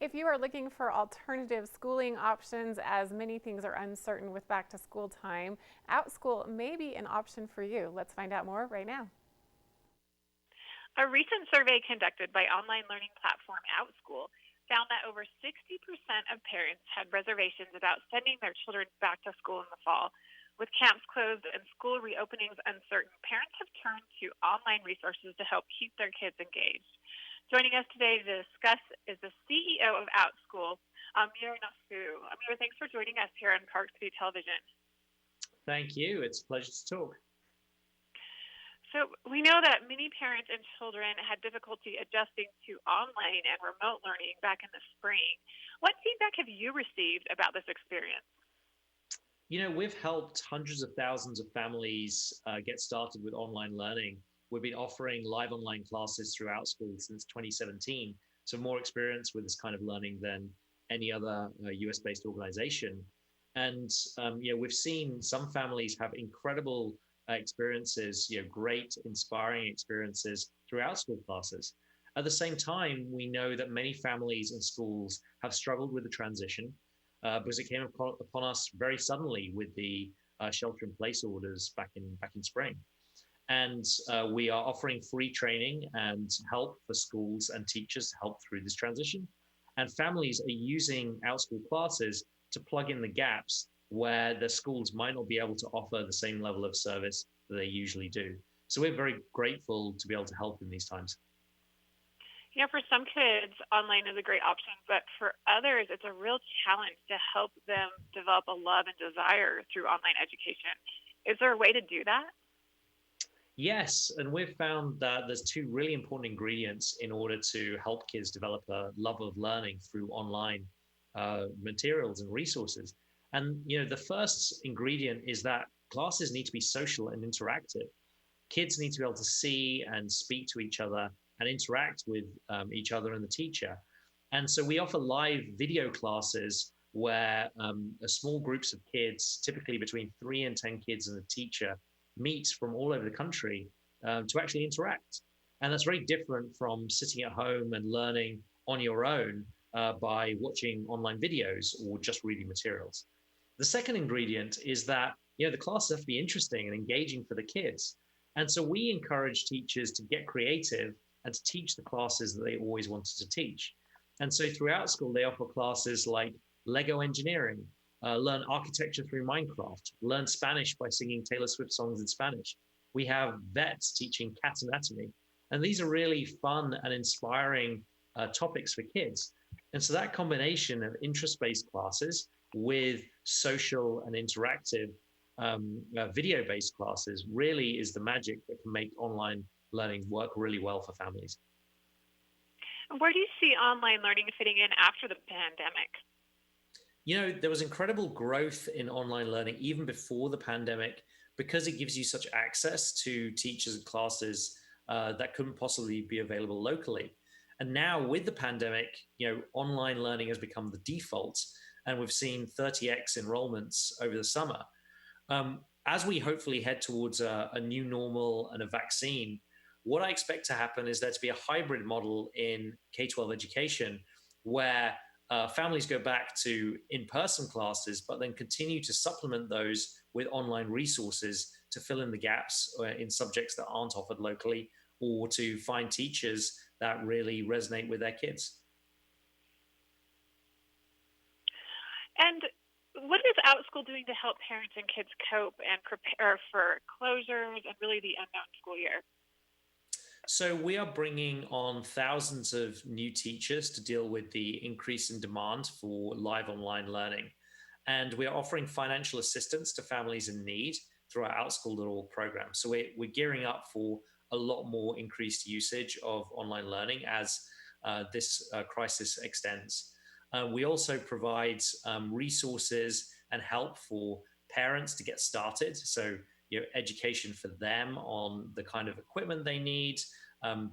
If you are looking for alternative schooling options, as many things are uncertain with back to school time, Outschool may be an option for you. Let's find out more right now. A recent survey conducted by online learning platform Outschool found that over 60% of parents had reservations about sending their children back to school in the fall. With camps closed and school reopenings uncertain, parents have turned to online resources to help keep their kids engaged. Joining us today to discuss is the CEO of Outschool, Amir Nathoo. Amir, thanks for joining us here on Park City Television. Thank you. It's a pleasure to talk. So we know that many parents and children had difficulty adjusting to online and remote learning back in the spring. What feedback have you received about this experience? We've helped hundreds of thousands of families get started with online learning. We've been offering live online classes throughout school since 2017, so more experience with this kind of learning than any other US-based organization. And we've seen some families have incredible experiences, great, inspiring experiences throughout school classes. At the same time, we know that many families and schools have struggled with the transition because it came upon us very suddenly with the shelter-in-place orders back in spring. And we are offering free training and help for schools and teachers to help through this transition. And families are using Outschool classes to plug in the gaps where the schools might not be able to offer the same level of service that they usually do. So we're very grateful to be able to help in these times. For some kids, online is a great option, but for others, it's a real challenge to help them develop a love and desire through online education. Is there a way to do that? Yes, and we've found that there's two really important ingredients in order to help kids develop a love of learning through online materials and resources. And the first ingredient is that classes need to be social and interactive. Kids need to be able to see and speak to each other and interact with each other and the teacher. And so we offer live video classes where small groups of kids, typically between 3 and 10 kids and a teacher, meet from all over the country to actually interact. And that's very different from sitting at home and learning on your own by watching online videos or just reading materials. The second ingredient is that the classes have to be interesting and engaging for the kids. And so we encourage teachers to get creative and to teach the classes that they always wanted to teach. And so throughout school, they offer classes like Lego engineering, learn architecture through Minecraft, learn Spanish by singing Taylor Swift songs in Spanish. We have vets teaching cat anatomy. And these are really fun and inspiring topics for kids. And so that combination of interest-based classes with social and interactive video-based classes really is the magic that can make online learning work really well for families. Where do you see online learning fitting in after the pandemic? There was incredible growth in online learning even before the pandemic because it gives you such access to teachers and classes that couldn't possibly be available locally. And now with the pandemic, online learning has become the default, and we've seen 30x enrollments over the summer. As we hopefully head towards a new normal and a vaccine, what I expect to happen is there to be a hybrid model in K-12 education where families go back to in-person classes, but then continue to supplement those with online resources to fill in the gaps in subjects that aren't offered locally, or to find teachers that really resonate with their kids. And what is Outschool doing to help parents and kids cope and prepare for closures and really the unknown school year? So we are bringing on thousands of new teachers to deal with the increase in demand for live online learning. And we are offering financial assistance to families in need through our Outschool.org program. So we're gearing up for a lot more increased usage of online learning as this crisis extends. We also provide resources and help for parents to get started. So education for them on the kind of equipment they need,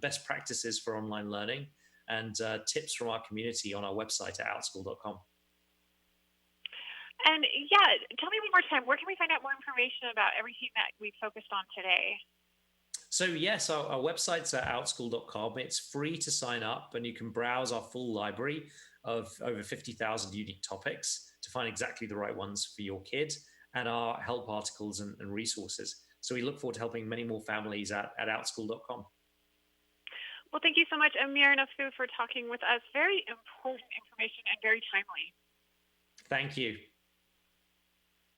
best practices for online learning, and tips from our community on our website at outschool.com. And tell me one more time, where can we find out more information about everything that we focused on today? So yes, our website's at outschool.com. It's free to sign up, and you can browse our full library of over 50,000 unique topics to find exactly the right ones for your kid, and our help articles and resources. So we look forward to helping many more families at outschool.com. Well, thank you so much, Amir Nathoo, for talking with us. Very important information and very timely. Thank you.